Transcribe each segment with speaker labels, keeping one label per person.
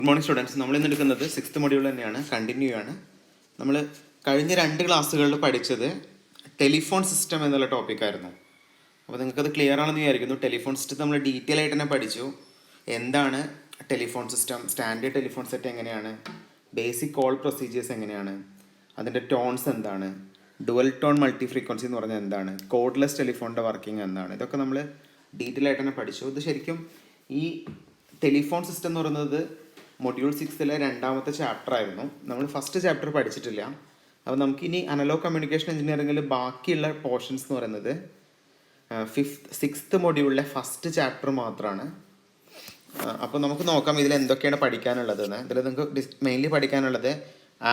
Speaker 1: Good morning students. നമ്മൾ ഇന്ന് എടുക്കുന്നത് 6th മൊഡ്യൂൾ തന്നെയാണ്, കണ്ടിന്യൂ ആണ്. നമ്മൾ കഴിഞ്ഞ 2 ക്ലാസ്സുകളിൽ പഠിച്ചത് ടെലിഫോൺ സിസ്റ്റം എന്നുള്ള ടോപ്പിക്കായിരുന്നു. അപ്പോൾ നിങ്ങൾക്കത് ക്ലിയർ ആണെന്ന് വിചാരിക്കുന്നു. ടെലിഫോൺ സിസ്റ്റം നമ്മൾ ഡീറ്റെയിൽ ആയിട്ട് തന്നെ പഠിച്ചു. എന്താണ് telephone system, standard telephone set എങ്ങനെയാണ്, ബേസിക് കോൾ പ്രൊസീജിയേഴ്സ് എങ്ങനെയാണ്, അതിൻ്റെ ടോൺസ് എന്താണ്, ഡുവൽ ടോൺ മൾട്ടി ഫ്രീക്വൻസി എന്ന് പറഞ്ഞാൽ എന്താണ്, കോഡ്ലെസ് ടെലിഫോണിൻ്റെ വർക്കിംഗ് എന്താണ്, ഇതൊക്കെ നമ്മൾ ഡീറ്റെയിൽ ആയിട്ട് തന്നെ പഠിച്ചു. ഇത് ശരിക്കും ഈ ടെലിഫോൺ സിസ്റ്റം എന്ന് പറയുന്നത് മൊഡ്യൂൾ 6-ലെ 2ാമത്തെ ചാപ്റ്റർ ആയിരുന്നു. നമ്മൾ ഫസ്റ്റ് ചാപ്റ്റർ പഠിച്ചിട്ടില്ല. അപ്പോൾ നമുക്കിനി അനലോഗ് കമ്മ്യൂണിക്കേഷൻ എഞ്ചിനീയറിംഗിൽ ബാക്കിയുള്ള പോർഷൻസ് എന്ന് പറയുന്നത് 6th മൊഡ്യൂളിലെ ഫസ്റ്റ് ചാപ്റ്റർ മാത്രമാണ്. അപ്പോൾ നമുക്ക് നോക്കാം ഇതിൽ എന്തൊക്കെയാണ് പഠിക്കാനുള്ളതെന്ന്. ഇതിൽ നിങ്ങൾക്ക് മെയിൻലി പഠിക്കാനുള്ളത്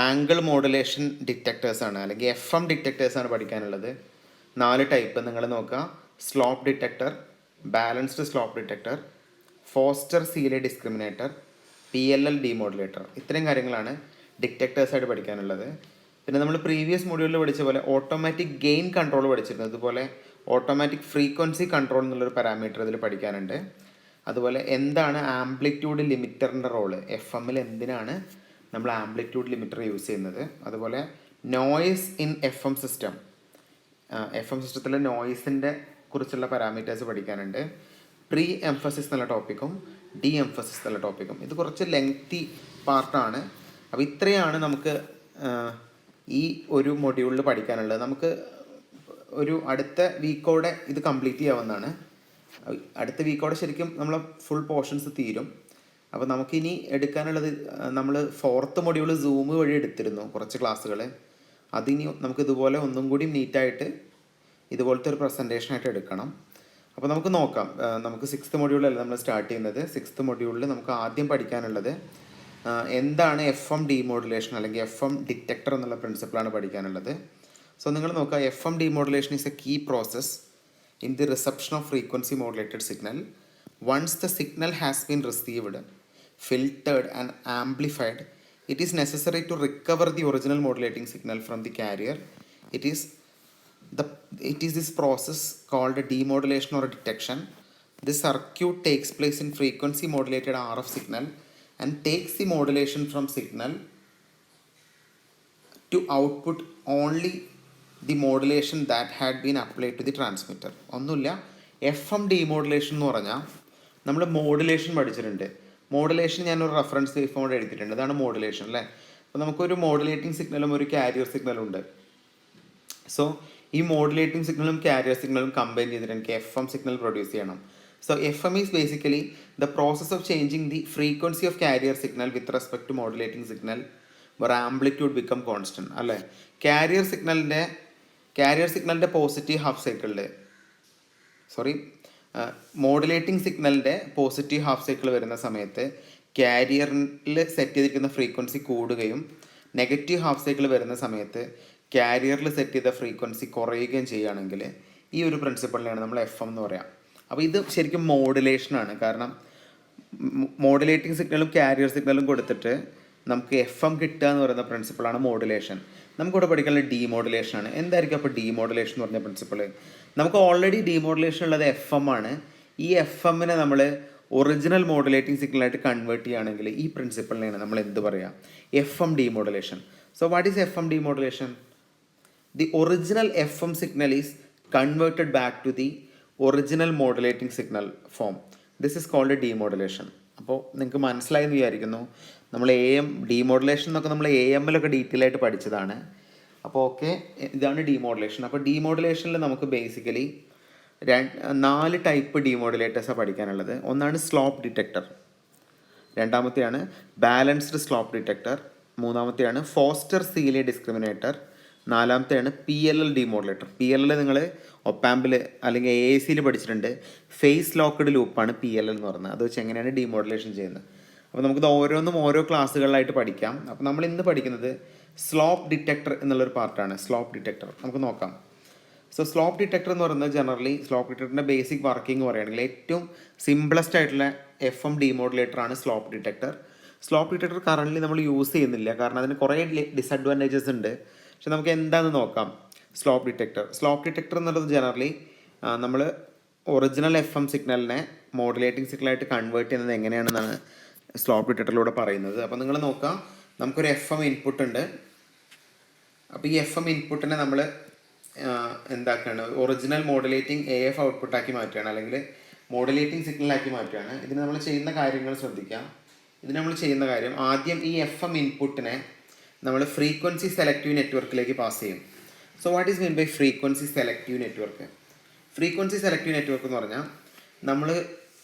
Speaker 1: ആംഗിൾ മോഡുലേഷൻ ഡിറ്റക്ടേഴ്സാണ്, അല്ലെങ്കിൽ FM ഡിറ്റക്ടേഴ്സാണ് പഠിക്കാനുള്ളത്. 4 ടൈപ്പ് നിങ്ങൾ നോക്കുക: slope detector, balanced slope detector, Foster Seeley discriminator, PLL demodulator. ഇത്രയും കാര്യങ്ങളാണ് ഡിറ്റക്ടേഴ്സായിട്ട് പഠിക്കാനുള്ളത്. പിന്നെ നമ്മൾ പ്രീവിയസ് മൊഡ്യൂളിൽ പഠിച്ച പോലെ ഓട്ടോമാറ്റിക് ഗെയിൻ കൺട്രോൾ പഠിച്ചിരുന്നു. അതുപോലെ ഓട്ടോമാറ്റിക് ഫ്രീക്വൻസി കൺട്രോൾ എന്നുള്ളൊരു പാരാമീറ്റർ ഇതിൽ പഠിക്കാനുണ്ട്. അതുപോലെ എന്താണ് ആംപ്ലിറ്റ്യൂഡ് ലിമിറ്ററിൻ്റെ റോള്, FM-ൽ എന്തിനാണ് നമ്മൾ ആംപ്ലിറ്റ്യൂഡ് ലിമിറ്റർ യൂസ് ചെയ്യുന്നത്. അതുപോലെ noise in FM system, FM സിസ്റ്റത്തിലെ നോയ്സിൻ്റെ കുറിച്ചുള്ള പാരാമീറ്റേഴ്സ് പഠിക്കാനുണ്ട്. പ്രീ എംഫസിസ് എന്നുള്ള ടോപ്പിക്കും ഡി എംഫസിസ് എന്നുള്ള ടോപ്പിക്കും. ഇത് കുറച്ച് ലെങ്തി പാർട്ടാണ്. അപ്പോൾ ഇത്രയാണ് നമുക്ക് ഈ ഒരു മൊഡ്യൂളിൽ പഠിക്കാനുള്ളത്. നമുക്ക് ഒരു അടുത്ത വീക്കോടെ ഇത് കംപ്ലീറ്റ് ചെയ്യാവുന്നതാണ്. അടുത്ത വീക്കോടെ ശരിക്കും നമ്മൾ ഫുൾ പോർഷൻസ് തീരും. അപ്പോൾ നമുക്കിനി എടുക്കാനുള്ളത്, നമ്മൾ 4th മൊഡ്യൂൾ സൂം വഴി എടുത്തിരുന്നു കുറച്ച് ക്ലാസ്സുകൾ. അതിനി നമുക്ക് ഇതുപോലെ ഒന്നും കൂടി നീറ്റായിട്ട് ഇതുപോലത്തെ ഒരു പ്രസൻറ്റേഷനായിട്ട് എടുക്കണം. അപ്പോൾ നമുക്ക് നോക്കാം. നമുക്ക് 6th മൊഡ്യൂളല്ല നമ്മൾ സ്റ്റാർട്ട് ചെയ്യുന്നത്. 6th മൊഡ്യൂളിൽ നമുക്ക് ആദ്യം പഠിക്കാനുള്ളത് എന്താണ് FM ഡിമോഡുലേഷൻ അല്ലെങ്കിൽ FM ഡിറ്റക്ടർ എന്നുള്ള പ്രിൻസിപ്പിളാണ് പഠിക്കാനുള്ളത്. സോ നിങ്ങൾ നോക്കുക, FM demodulation is a key process in the reception of frequency modulated signal. Once the signal has been received, filtered and amplified, it is necessary to recover the original modulating signal from the carrier. It is this process called a demodulation or a detection. This circuit takes place in frequency modulated RF signal and takes the modulation from signal to output only the modulation that had been applied to the transmitter. ഒന്നുമില്ല, FM demodulation എന്ന് പറഞ്ഞാൽ നമ്മൾ modulation പഠിച്ചിട്ടുണ്ട്. Modulation ഞാനൊരു reference wave form എഴുതിയിട്ടുണ്ട്. അതാണ് modulation അല്ലേ. അപ്പോൾ നമുക്കൊരു മോഡുലേറ്റിംഗ് സിഗ്നലും ഒരു കാരിയർ സിഗ്നലും ഉണ്ട്. സോ ഈ മോഡുലേറ്റിംഗ് സിഗ്നലും കാരിയർ സിഗ്നലും കമ്പൈൻ ചെയ്തിട്ട് എനിക്ക് FM സിഗ്നൽ പ്രൊഡ്യൂസ് ചെയ്യണം. So FM is basically the process of changing the frequency of carrier signal with respect to modulating signal where amplitude become constant അല്ലേ. കാരിയർ സിഗ്നലിൻ്റെ പോസിറ്റീവ് ഹാഫ് സൈക്കിളിൽ modulating സിഗ്നലിൻ്റെ positive half cycle വരുന്ന സമയത്ത് കാരിയറിൽ set ചെയ്തിരിക്കുന്ന frequency കൂടുകയും negative half cycle വരുന്ന സമയത്ത് കാരിയറിൽ സെറ്റ് ചെയ്ത ഫ്രീക്വൻസി കുറയുകയും ചെയ്യുകയാണെങ്കിൽ ഈ ഒരു പ്രിൻസിപ്പിളിനെയാണ് നമ്മൾ FM എന്ന് പറയാം. അപ്പോൾ ഇത് ശരിക്കും മോഡുലേഷനാണ്. കാരണം മോഡുലേറ്റിംഗ് സിഗ്നലും കാരിയർ സിഗ്നലും കൊടുത്തിട്ട് നമുക്ക് FM കിട്ടുക എന്ന് പറയുന്ന പ്രിൻസിപ്പിളാണ് മോഡുലേഷൻ. നമുക്കിവിടെ പഠിക്കാനുള്ള ഡീമോഡുലേഷനാണ്. എന്തായിരിക്കും അപ്പോൾ ഡീമോഡുലേഷൻ എന്ന് പറഞ്ഞ പ്രിൻസിപ്പിൾ? നമുക്ക് ഓൾറെഡി ഡീമോഡുലേഷൻ ഉള്ളത് FM ആണ്. ഈ FM-നെ നമ്മൾ ഒറിജിനൽ മോഡുലേറ്റിംഗ് സിഗ്നലായിട്ട് കൺവേർട്ട് ചെയ്യുകയാണെങ്കിൽ ഈ പ്രിൻസിപ്പിളിനെയാണ് നമ്മൾ എന്ത് പറയുക? FM demodulation. So what is FM demodulation? The original FM signal is converted back to the original modulating signal form. This is called demodulation. അപ്പോൾ നിങ്ങൾക്ക് മനസ്സിലായെന്ന് വിചാരിക്കുന്നു. നമ്മൾ ഡീമോഡുലേഷൻ എന്നൊക്കെ നമ്മൾ AM-ലൊക്കെ ഡീറ്റെയിൽ ആയിട്ട് പഠിച്ചതാണ്. അപ്പോൾ ഓക്കെ, ഇതാണ് ഡീമോഡുലേഷൻ. അപ്പോൾ ഡീമോഡുലേഷനിൽ നമുക്ക് ബേസിക്കലി 4 ടൈപ്പ് ഡീമോഡുലേറ്റേഴ്സാണ് പഠിക്കാനുള്ളത്. ഒന്നാണ് സ്ലോപ്പ് ഡിറ്റക്ടർ, രണ്ടാമത്തെയാണ് ബാലൻസ്ഡ് സ്ലോപ്പ് ഡിറ്റക്ടർ, മൂന്നാമത്തെയാണ് ഫോസ്റ്റർ സീലെ ഡിസ്ക്രിമിനേറ്റർ, നാലാമത്തെയാണ് PLL ഡിമോഡുലേറ്റർ. PLL നിങ്ങൾ ഒപ്പാമ്പിൽ അല്ലെങ്കിൽ AAC-യിൽ പഠിച്ചിട്ടുണ്ട്. ഫേസ് ലോക്ക്ഡ് ലൂപ്പാണ് PLL എന്ന് പറയുന്നത്. അത് വെച്ച് എങ്ങനെയാണ് ഡീമോഡുലേഷൻ ചെയ്യുന്നത്. അപ്പോൾ നമുക്കിത് ഓരോന്നും ഓരോ ക്ലാസ്സുകളിലായിട്ട് പഠിക്കാം. അപ്പോൾ നമ്മൾ ഇന്ന് പഠിക്കുന്നത് സ്ലോപ്പ് ഡിറ്റക്ടർ എന്നുള്ളൊരു പാർട്ടാണ്. സ്ലോപ്പ് ഡിറ്റക്ടർ നമുക്ക് നോക്കാം. സോ സ്ലോപ്പ് ഡിറ്റക്ടർ എന്ന് പറയുന്നത് ജനറലി സ്ലോപ്പ് ഡിറ്റക്ടറിൻ്റെ ബേസിക് വർക്കിംഗ് പറയുകയാണെങ്കിൽ ഏറ്റവും സിംപ്ലസ്റ്റ് ആയിട്ടുള്ള FM ഡിമോഡുലേറ്ററാണ് slope detector. Slope detector currently നമ്മൾ യൂസ് ചെയ്യുന്നില്ല, കാരണം അതിന് കുറേ ഡിസഡ്വാൻറ്റേജസ് ഉണ്ട്. പക്ഷെ നമുക്ക് എന്താണെന്ന് നോക്കാം. സ്ലോപ്പ് ഡിറ്റക്ടർ എന്നുള്ളത് ജനറലി നമ്മൾ ഒറിജിനൽ FM സിഗ്നലിനെ മോഡുലേറ്റിംഗ് സിഗ്നലായിട്ട് കൺവേർട്ട് ചെയ്യുന്നത് എങ്ങനെയാണെന്നാണ് സ്ലോപ്പ് ഡിറ്റക്ടറിലൂടെ പറയുന്നത്. അപ്പോൾ നിങ്ങൾ നോക്കാം, നമുക്കൊരു FM ഇൻപുട്ട് ഉണ്ട്. അപ്പോൾ ഈ FM ഇൻപുട്ടിനെ നമ്മൾ എന്താക്കുകയാണ്, ഒറിജിനൽ മോഡുലേറ്റിംഗ് AF ഔട്ട്പുട്ടാക്കി മാറ്റുകയാണ്, അല്ലെങ്കിൽ മോഡുലേറ്റിംഗ് സിഗ്നലാക്കി മാറ്റുകയാണ്. ഇതിന് നമ്മൾ ചെയ്യുന്ന കാര്യങ്ങൾ ശ്രദ്ധിക്കാം. ഇതിന് നമ്മൾ ചെയ്യുന്ന കാര്യം, ആദ്യം ഈ FM ഇൻപുട്ടിനെ നമ്മൾ ഫ്രീക്വൻസി സെലക്റ്റീവ് നെറ്റ്വർക്കിലേക്ക് പാസ് ചെയ്യും. So what is mean by frequency selective network? Frequency selective network എന്ന് പറഞ്ഞാൽ നമ്മൾ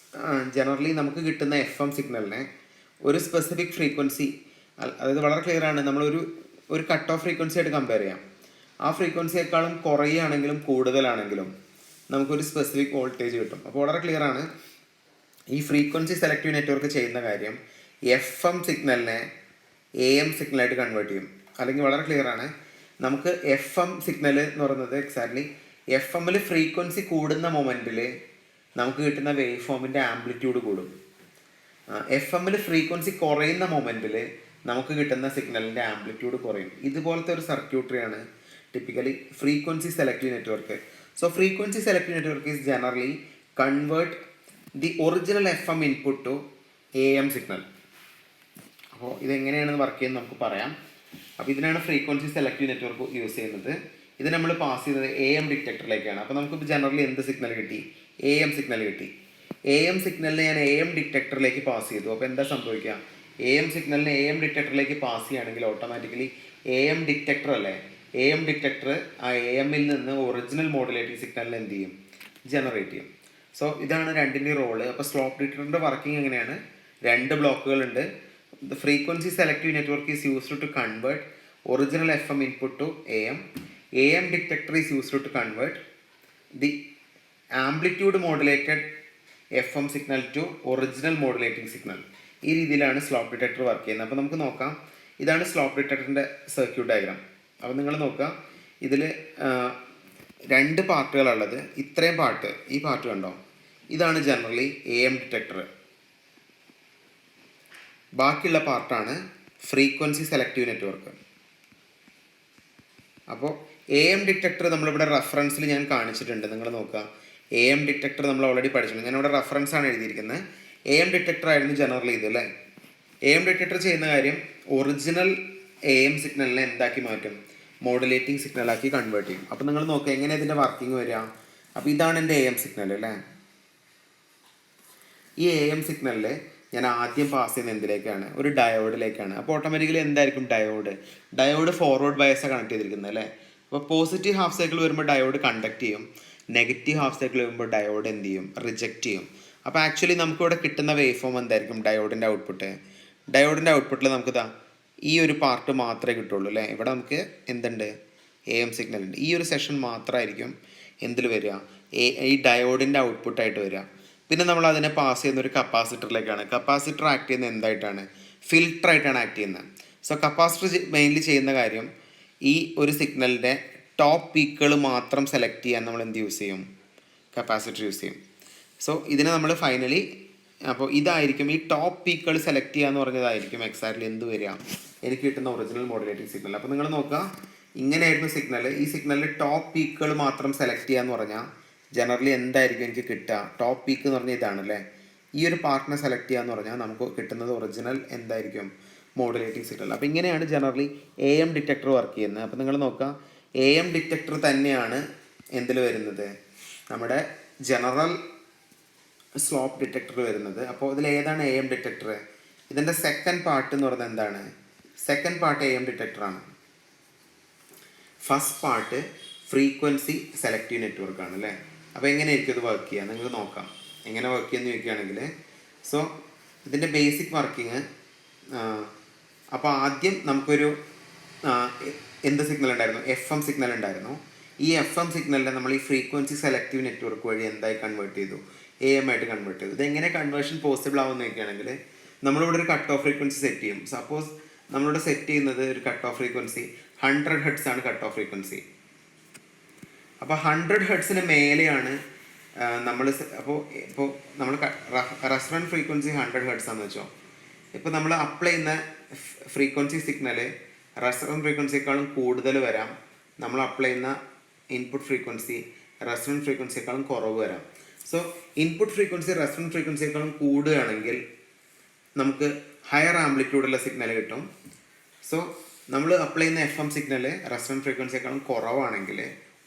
Speaker 1: ജനറലി നമുക്ക് കിട്ടുന്ന FM സിഗ്നലിനെ ഒരു സ്പെസിഫിക് ഫ്രീക്വൻസി, അതായത് വളരെ ക്ലിയർ ആണ്, നമ്മളൊരു കട്ട് ഓഫ് ഫ്രീക്വൻസി ആയിട്ട് കമ്പയർ ചെയ്യാം. ആ ഫ്രീക്വൻസിയേക്കാളും കുറയുകയാണെങ്കിലും കൂടുതലാണെങ്കിലും നമുക്കൊരു സ്പെസിഫിക് വോൾട്ടേജ് കിട്ടും. അപ്പോൾ വളരെ ക്ലിയർ ആണ്, ഈ ഫ്രീക്വൻസി സെലക്റ്റീവ് നെറ്റ്വർക്ക് ചെയ്യുന്ന കാര്യം FM സിഗ്നലിനെ AM സിഗ്നലായിട്ട് കൺവേർട്ട് ചെയ്യും. അല്ലെങ്കിൽ വളരെ ക്ലിയർ ആണ്, നമുക്ക് FM സിഗ്നൽ എന്ന് പറയുന്നത് എക്സാക്ട്ലി FM ഫ്രീക്വൻസി കൂടുന്ന മൊമെൻറ്റിൽ നമുക്ക് കിട്ടുന്ന വേവ് ഫോമിൻ്റെ ആംപ്ലിറ്റ്യൂഡ് കൂടും. FM ഫ്രീക്വൻസി കുറയുന്ന മൊമെൻറ്റിൽ നമുക്ക് കിട്ടുന്ന സിഗ്നലിൻ്റെ ആംപ്ലിറ്റ്യൂഡ് കുറയും. ഇതുപോലത്തെ ഒരു സർക്യൂട്ടറിയാണ് typically frequency selective network. So frequency selective network is generally convert the original FM input to AM signal. അപ്പോൾ ഇതെങ്ങനെയാണെന്ന് വർക്ക് ചെയ്യുന്നത് നമുക്ക് പറയാം. അപ്പോൾ ഇതിനാണ് ഫ്രീക്വൻസി സെലക്റ്റീവ് നെറ്റ്വർക്ക് യൂസ് ചെയ്യുന്നത്. ഇത് നമ്മൾ പാസ് ചെയ്യുന്നത് AM ഡിറ്റക്ടറിലേക്കാണ്. അപ്പോൾ നമുക്കിപ്പോൾ ജനറലി എന്ത് സിഗ്നൽ കിട്ടി? AM സിഗ്നൽ കിട്ടി. AM സിഗ്നലിനെ ഞാൻ AM ഡിറ്റക്ടറിലേക്ക് പാസ് ചെയ്തു. അപ്പോൾ എന്താ സംഭവിക്കുക? AM സിഗ്നലിനെ AM ഡിറ്റക്ടറിലേക്ക് പാസ് ചെയ്യുകയാണെങ്കിൽ ഓട്ടോമാറ്റിക്കലി AM ഡിറ്റക്ടർ അല്ലേ, AM ഡിറ്റക്ടർ ആ AMൽ നിന്ന് ഒറിജിനൽ മോഡുലേറ്റിംഗ് സിഗ്നലിന് എന്ത് ചെയ്യും? ജനറേറ്റ് ചെയ്യും. സോ ഇതാണ് രണ്ടിൻ്റെ റോള്. അപ്പോൾ സ്ലോപ്പ് ഡിറ്റക്ടറിൻ്റെ വർക്കിംഗ് എങ്ങനെയാണ്? 2 ബ്ലോക്കുകളുണ്ട്. The frequency selective network is used to convert original FM input to AM. AM detector is used to convert the amplitude modulated FM signal to original modulating signal. ഈ രീതിയിലാണ് slope detector work ചെയ്യുന്നത്. അപ്പോൾ നമുക്ക് നോക്കാം, ഇതാണ് slope ഡിറ്റക്ടറിൻ്റെ circuit diagram. അപ്പോൾ നിങ്ങൾ നോക്കുക, ഇതിൽ 2 പാർട്ടുകളുള്ളത്. ഇത്രയും പാർട്ട്, ഈ പാർട്ട് കണ്ടോ, ഇതാണ് ജനറലി AM ഡിറ്റക്ടർ. ബാക്കിയുള്ള പാർട്ടാണ് ഫ്രീക്വൻസി സെലക്റ്റീവ് നെറ്റ്വർക്ക്. അപ്പോൾ AM ഡിറ്റക്ടർ നമ്മളിവിടെ റെഫറൻസിൽ ഞാൻ കാണിച്ചിട്ടുണ്ട്. നിങ്ങൾ നോക്കുക, AM ഡിറ്റക്ടർ നമ്മൾ ഓൾറെഡി പഠിച്ചിട്ടുണ്ട്. ഞാനിവിടെ റെഫറൻസ് ആണ് എഴുതിയിരിക്കുന്നത്. AM ഡിറ്റക്ടർ ആയിരുന്നു ജനറൽ ഇത് അല്ലേ. AM ഡിറ്റക്ടർ ചെയ്യുന്ന കാര്യം ഒറിജിനൽ AM സിഗ്നലിനെ എന്താക്കി മാറ്റും? മോഡുലേറ്റിംഗ് സിഗ്നലാക്കി കൺവേർട്ട് ചെയ്യും. അപ്പോൾ നിങ്ങൾ നോക്കുക എങ്ങനെ ഇതിൻ്റെ വർക്കിംഗ് വരിക. അപ്പോൾ ഇതാണ് എൻ്റെ AM സിഗ്നൽ അല്ലേ. ഈ AM സിഗ്നലിൽ ഞാൻ ആദ്യം പാസ് ചെയ്യുന്ന എന്തിലേക്കാണ്? ഒരു ഡയോഡിലേക്കാണ്. അപ്പോൾ ഓട്ടോമാറ്റിക്കലി എന്തായിരിക്കും? ഡയോഡ് ഫോർവേഡ് ബയസാണ് കണക്ട് ചെയ്തിരിക്കുന്നത് അല്ലേ. അപ്പോൾ പോസിറ്റീവ് ഹാഫ് സൈക്കിൾ വരുമ്പോൾ ഡയോഡ് കണ്ടക്ട് ചെയ്യും, നെഗറ്റീവ് ഹാഫ് സൈക്കിൾ വരുമ്പോൾ ഡയോഡ് എന്ത് ചെയ്യും? റിജക്റ്റ് ചെയ്യും. അപ്പോൾ ആക്ച്വലി നമുക്കിവിടെ കിട്ടുന്ന വേവ് ഫോം എന്തായിരിക്കും? ഡയോഡിൻ്റെ ഔട്ട്പുട്ടിൽ നമുക്കിതാ ഈ ഒരു പാർട്ട് മാത്രമേ കിട്ടുള്ളൂ അല്ലേ. ഇവിടെ നമുക്ക് എന്തുണ്ട്? AM സിഗ്നൽ ഉണ്ട്. ഈ ഒരു സെഷൻ മാത്രമായിരിക്കും എന്തിൽ വരിക? ഈ ഡയോഡിൻ്റെ ഔട്ട്പുട്ടായിട്ട് വരിക. പിന്നെ നമ്മൾ അതിനെ പാസ് ചെയ്യുന്ന ഒരു കപ്പാസിറ്ററിലേക്കാണ്. കപ്പാസിറ്റർ ആക്ട് ചെയ്യുന്നത് എന്തായിട്ടാണ്? ഫിൽട്ടറായിട്ടാണ് ആക്ട് ചെയ്യുന്നത്. സോ കപ്പാസിറ്റർ മെയിൻലി ചെയ്യുന്ന കാര്യം ഈ ഒരു സിഗ്നലിൻ്റെ ടോപ്പ് പീക്കുകൾ മാത്രം സെലക്ട് ചെയ്യാൻ നമ്മൾ എന്ത് യൂസ് ചെയ്യും? കപ്പാസിറ്റർ യൂസ് ചെയ്യും. സോ ഇതിനെ നമ്മൾ ഫൈനലി, അപ്പോൾ ഇതായിരിക്കും ഈ ടോപ്പ് പീക്കുകൾ സെലക്ട് ചെയ്യുക എന്ന് പറഞ്ഞതായിരിക്കും എക്സാക്ട്ലി എന്ത് വരിക? എനിക്ക് കിട്ടുന്ന ഒറിജിനൽ മോഡുലേറ്റിംഗ് സിഗ്നൽ. അപ്പോൾ നിങ്ങൾ നോക്കുക, ഇങ്ങനെയായിരുന്നു സിഗ്നൽ. ഈ സിഗ്നലിൽ ടോപ്പ് പീക്കുകൾ മാത്രം സെലക്ട് ചെയ്യുക എന്ന് പറഞ്ഞാൽ ജനറലി എന്തായിരിക്കും എനിക്ക് കിട്ടുക? ടോപ്പ് പീക്ക് എന്ന് പറഞ്ഞാൽ ഇതാണല്ലേ. ഈ ഒരു പാർട്ടിനെ സെലക്ട് ചെയ്യുക എന്ന് പറഞ്ഞാൽ നമുക്ക് കിട്ടുന്നത് ഒറിജിനൽ എന്തായിരിക്കും? Modulating signal. അപ്പോൾ ഇങ്ങനെയാണ് ജനറലി AM ഡിറ്റക്ടർ വർക്ക് ചെയ്യുന്നത്. അപ്പോൾ നിങ്ങൾ നോക്കുക, AM ഡിറ്റക്ടർ തന്നെയാണ് എന്തിൽ വരുന്നത്? നമ്മുടെ ജനറൽ സ്ലോപ്പ് ഡിറ്റക്ടർ വരുന്നത്. അപ്പോൾ ഇതിൽ ഏതാണ് AM ഡിറ്റക്ടർ? ഇതിൻ്റെ സെക്കൻഡ് പാർട്ട് എന്ന് പറയുന്നത് എന്താണ്? സെക്കൻഡ് പാർട്ട് AM ഡിറ്റക്ടറാണ്. ഫസ്റ്റ് പാർട്ട് ഫ്രീക്വൻസി സെലക്റ്റീവ് നെറ്റ്വർക്കാണ് അല്ലേ. അപ്പോൾ എങ്ങനെയായിരിക്കും ഇത് വർക്ക് ചെയ്യുക? നിങ്ങൾക്ക് നോക്കാം എങ്ങനെ വർക്ക് ചെയ്യുമെന്ന് ചോദിക്കുകയാണെങ്കിൽ. സോ ഇതിൻ്റെ ബേസിക് വർക്കിംഗ്, അപ്പോൾ ആദ്യം നമുക്കൊരു എന്ത് സിഗ്നൽ ഉണ്ടായിരുന്നു? FM സിഗ്നൽ ഉണ്ടായിരുന്നു. ഈ FM സിഗ്നലിനെ നമ്മൾ ഈ ഫ്രീക്വൻസി സെലക്റ്റീവ് നെറ്റ്വർക്ക് വഴി എന്തായി കൺവേർട്ട് ചെയ്തു? AM ആയിട്ട് കൺവേർട്ട് ചെയ്തു. ഇതെങ്ങനെ കൺവേർഷൻ പോസിബിൾ ആവുമെന്ന് ചോദിക്കുകയാണെങ്കിൽ നമ്മളിവിടെ ഒരു കട്ട് ഓഫ് ഫ്രീക്വൻസി സെറ്റ് ചെയ്യും. സപ്പോസ് നമ്മളിവിടെ സെറ്റ് ചെയ്യുന്നത് ഒരു കട്ട് ഓഫ് ഫ്രീക്വൻസി 100 ഹെർട്സ് ആണ് കട്ട് ഓഫ് ഫ്രീക്വൻസി. അപ്പോൾ 100 ഹെർട്സിന് മേലെയാണ് നമ്മൾ ഇപ്പോൾ നമ്മൾ റെഫറൻസ് ഫ്രീക്വൻസി 100 ഹെർട്സ് ആണെന്ന് വെച്ചോ. ഇപ്പോൾ നമ്മൾ അപ്ലൈ ചെയ്യുന്ന ഫ്രീക്വൻസി സിഗ്നൽ റെഫറൻസ് ഫ്രീക്വൻസിയേക്കാളും കൂടുതൽ വരാം. നമ്മൾ അപ്ലൈ ചെയ്യുന്ന ഇൻപുട്ട് ഫ്രീക്വൻസി റെഫറൻസ് ഫ്രീക്വൻസിയേക്കാളും കുറവ് വരാം. സോ ഇൻപുട്ട് ഫ്രീക്വൻസി റെഫറൻസ് ഫ്രീക്വൻസിയേക്കാളും കൂടുകയാണെങ്കിൽ നമുക്ക് ഹയർ ആംപ്ലിറ്റ്യൂഡുള്ള സിഗ്നൽ കിട്ടും. സോ നമ്മൾ അപ്ലൈ ചെയ്യുന്ന എഫ് എം സിഗ്നൽ റെസൊണൻറ്റ് ഫ്രീക്വൻസിയേക്കാളും കുറവാണെങ്കിൽ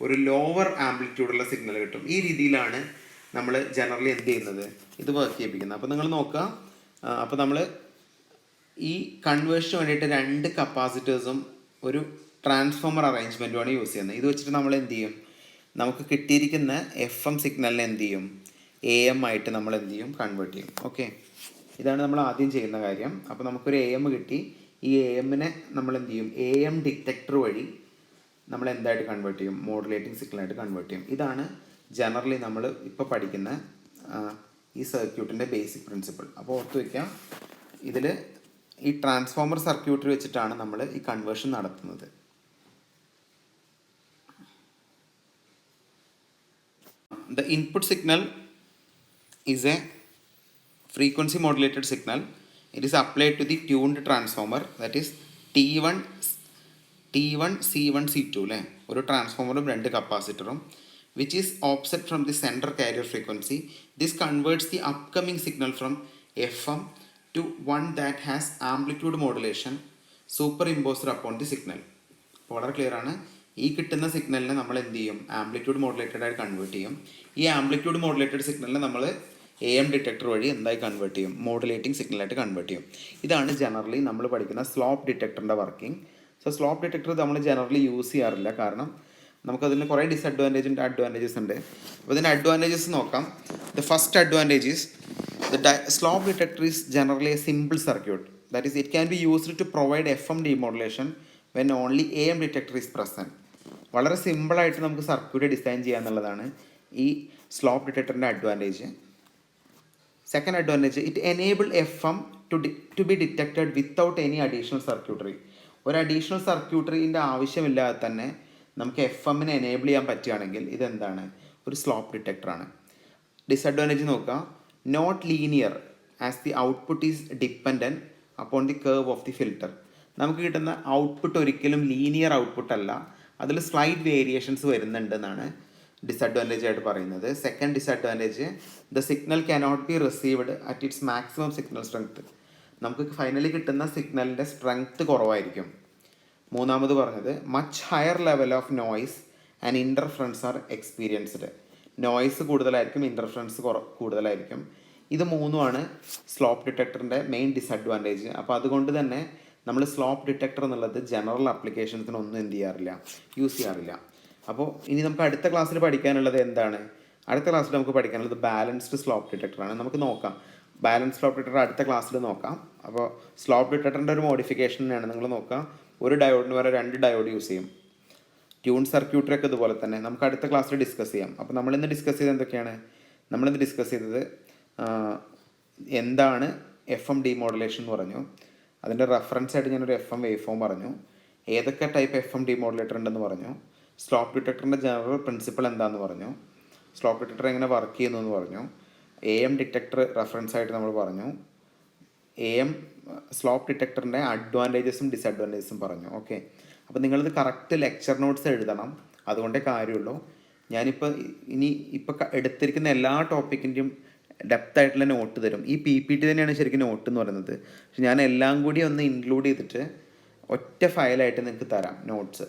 Speaker 1: ഒരു ലോവർ ആംപ്ലിറ്റ്യൂഡുള്ള സിഗ്നൽ കിട്ടും. ഈ രീതിയിലാണ് നമ്മൾ ജനറലി എന്ത് ചെയ്യുന്നത്, ഇത് വർക്ക് ചെയ്യിപ്പിക്കുന്നത്. അപ്പോൾ നിങ്ങൾ നോക്കുക, അപ്പോൾ നമ്മൾ ഈ കൺവേർഷന് വേണ്ടിയിട്ട് 2 കപ്പാസിറ്റേഴ്സും ഒരു ട്രാൻസ്ഫോമർ അറേഞ്ച്മെൻറ്റുമാണ് യൂസ് ചെയ്യുന്നത്. ഇത് വെച്ചിട്ട് നമ്മൾ എന്ത് ചെയ്യും, നമുക്ക് കിട്ടിയിരിക്കുന്ന എഫ് എം സിഗ്നലിനെ എന്ത് ചെയ്യും, എ എം ആയിട്ട് നമ്മൾ എന്ത് ചെയ്യും, കൺവേർട്ട് ചെയ്യും. ഓക്കെ, ഇതാണ് നമ്മൾ ആദ്യം ചെയ്യുന്ന കാര്യം. അപ്പോൾ നമുക്കൊരു എ എം കിട്ടി. ഈ എ എമ്മിനെ നമ്മൾ എന്ത് ചെയ്യും, എ എം ഡിറ്റക്ടർ വഴി നമ്മൾ എന്തായിട്ട് കൺവേർട്ട് ചെയ്യും, മോഡുലേറ്റിംഗ് സിഗ്നലായിട്ട് കൺവേർട്ട് ചെയ്യും. ഇതാണ് ജനറലി നമ്മൾ ഇപ്പോൾ പഠിക്കുന്ന ഈ സർക്യൂട്ടിൻ്റെ ബേസിക് പ്രിൻസിപ്പിൾ. അപ്പോൾ ഓർത്ത് വയ്ക്കാം, ഇതിൽ ഈ ട്രാൻസ്ഫോമർ സർക്യൂട്ടറി വെച്ചിട്ടാണ് നമ്മൾ ഈ കൺവേർഷൻ നടത്തുന്നത്. The input signal is a frequency modulated signal. It is applied to the tuned transformer, that is T1 C1 C2 അല്ലേ, ഒരു ട്രാൻസ്ഫോമറും 2 കപ്പാസിറ്ററും, which is offset from the center carrier frequency. This converts the upcoming signal from FM to one that has amplitude modulation superimposed upon the signal. വളരെ clear ആണ്. ഈ കിട്ടുന്ന സിഗ്നലിനെ നമ്മൾ എന്ത് ചെയ്യും, ആംപ്ലിറ്റ്യൂഡ് മോഡുലേറ്റഡ് ആയിട്ട് കൺവേർട്ട് ചെയ്യും. ഈ ആംപ്ലിറ്റ്യൂഡ് മോഡുലേറ്റഡ് സിഗ്നലിനെ നമ്മൾ എ എം ഡിറ്റക്ടർ വഴി എന്തായി കൺവേർട്ട് ചെയ്യും, മോഡുലേറ്റിംഗ് സിഗ്നലായിട്ട് കൺവേർട്ട് ചെയ്യും. ഇതാണ് ജനറലി നമ്മൾ പഠിക്കുന്ന സ്ലോപ്പ് ഡിറ്റക്ടറിൻ്റെ വർക്കിംഗ്. സോ സ്ലോപ്പ് ഡിറ്റക്ടർ നമ്മൾ ജനറലി യൂസ് ചെയ്യാറില്ല, കാരണം നമുക്കതിന് കുറേ ഡിസഡ്വാൻറ്റേജ് ഉണ്ട്, അഡ്വാൻറ്റേജസ് ഉണ്ട്. അപ്പോൾ ഇതിൻ്റെ അഡ്വാൻറ്റേജസ് നോക്കാം. The first advantage is the slope detector is generally a simple circuit, that is it can be used to provide FM demodulation when only AM detector is present. വളരെ സിമ്പിളായിട്ട് നമുക്ക് circuit design ചെയ്യുക എന്നുള്ളതാണ് ഈ slope ഡിറ്റക്ടറിൻ്റെ advantage. Second advantage, it enable F M to be detected without any additional circuitry. ഒരു additional സർക്യൂട്ടറിൻ്റെ ആവശ്യമില്ലാതെ തന്നെ നമുക്ക് എഫ് എമ്മിനെ എനേബിൾ ചെയ്യാൻ പറ്റുകയാണെങ്കിൽ ഇതെന്താണ്, ഒരു സ്ലോപ്പ് ഡിറ്റക്ടറാണ്. ഡിസഡ്വാൻറ്റേജ് നോക്കാം, not linear as the output is dependent upon the curve of the filter. നമുക്ക് കിട്ടുന്ന ഔട്ട്പുട്ട് ഒരിക്കലും ലീനിയർ ഔട്ട്പുട്ട് അല്ല, അതിൽ സ്ലൈറ്റ് വേരിയേഷൻസ് വരുന്നുണ്ടെന്നാണ് ഡിസഡ്വാൻറ്റേജ് ആയിട്ട് പറയുന്നത്. Second disadvantage, the signal cannot be received at its maximum signal strength. നമുക്ക് finally കിട്ടുന്ന സിഗ്നലിൻ്റെ സ്ട്രെങ്ത് കുറവായിരിക്കും. മൂന്നാമത് പറഞ്ഞത്, much higher level of noise and interference are experienced. Noise കൂടുതലായിരിക്കും, ഇൻ്റർഫറൻസ് കൂടുതലായിരിക്കും. ഇത് മൂന്നുമാണ് സ്ലോപ്പ് ഡിറ്റക്ടറിൻ്റെ മെയിൻ ഡിസഡ്വാൻറ്റേജ്. അപ്പോൾ അതുകൊണ്ട് തന്നെ നമ്മൾ സ്ലോപ്പ് ഡിറ്റക്ടർ എന്നുള്ളത് ജനറൽ ആപ്ലിക്കേഷൻസിനൊന്നും എന്ത് ചെയ്യാറില്ല, യൂസ് ചെയ്യാറില്ല. അപ്പോൾ ഇനി നമുക്ക് അടുത്ത ക്ലാസ്സിൽ പഠിക്കാനുള്ളത് എന്താണ്, അടുത്ത ക്ലാസ്സിൽ നമുക്ക് പഠിക്കാനുള്ളത് ബാലൻസ്ഡ് സ്ലോപ്പ് ഡിറ്റക്ടറാണ്. നമുക്ക് നോക്കാം, ബാലൻസ് സ്ലോപ്പ് ഡിറ്റക്ടർ അടുത്ത ക്ലാസ്സിൽ നോക്കാം. അപ്പോൾ സ്ലോപ്പ് ഡിറ്റക്ടറിൻ്റെ ഒരു മോഡിഫിക്കേഷനാണ് നിങ്ങൾ നോക്കാം, ഒരു ഡയോഡിന് വരെ 2 ഡയോഡ് യൂസ് ചെയ്യും. ട്യൂൺ സർക്യൂട്ടറി ഒക്കെ ഇതുപോലെ തന്നെ നമുക്ക് അടുത്ത ക്ലാസ്സിൽ ഡിസ്കസ് ചെയ്യാം. അപ്പോൾ നമ്മളിന്ന് ഡിസ്കസ് ചെയ്തത് എന്തൊക്കെയാണ്, നമ്മളിന്ന് ഡിസ്കസ് ചെയ്തത് എന്താണ് എഫ് എം ഡിമോഡുലേഷൻ എന്ന് പറഞ്ഞു, അതിൻ്റെ റെഫറൻസ് ആയിട്ട് ഞാനൊരു എഫ് എം വേവ് ഫോം പറഞ്ഞു, ഏതൊക്കെ ടൈപ്പ് എഫ് എം ഡിമോഡുലേറ്റർ ഉണ്ടെന്ന് പറഞ്ഞു, സ്ലോപ്പ് ഡിറ്റക്ടറിൻ്റെ ജനറൽ പ്രിൻസിപ്പിൾ എന്താണെന്ന് പറഞ്ഞു, സ്ലോപ്പ് ഡിറ്റക്ടർ എങ്ങനെ വർക്ക് ചെയ്യുന്നു എന്ന് പറഞ്ഞു, എ എം ഡിറ്റക്ടർ റെഫറൻസ് ആയിട്ട് നമ്മൾ പറഞ്ഞു, എ എം സ്ലോപ്പ് ഡിറ്റക്ടറിൻ്റെ അഡ്വാൻറ്റേജസും ഡിസഡ്വാൻറ്റേജസും പറഞ്ഞു. ഓക്കെ, അപ്പോൾ നിങ്ങളിത് കറക്റ്റ് ലെക്ചർ നോട്ട്സ് എഴുതണം, അതുകൊണ്ടേ കാര്യമുള്ളൂ. ഞാനിപ്പോൾ എടുത്തിരിക്കുന്ന എല്ലാ ടോപ്പിക്കിൻ്റെയും ഡെപ്ത് ആയിട്ടുള്ള നോട്ട് തരും. ഈ പി പി ടി തന്നെയാണ് ശരിക്കും നോട്ട് എന്ന് പറയുന്നത്. പക്ഷെ ഞാൻ എല്ലാം കൂടി ഒന്ന് ഇൻക്ലൂഡ് ചെയ്തിട്ട് ഒറ്റ ഫയലായിട്ട് നിങ്ങൾക്ക് തരാം നോട്ട്സ്.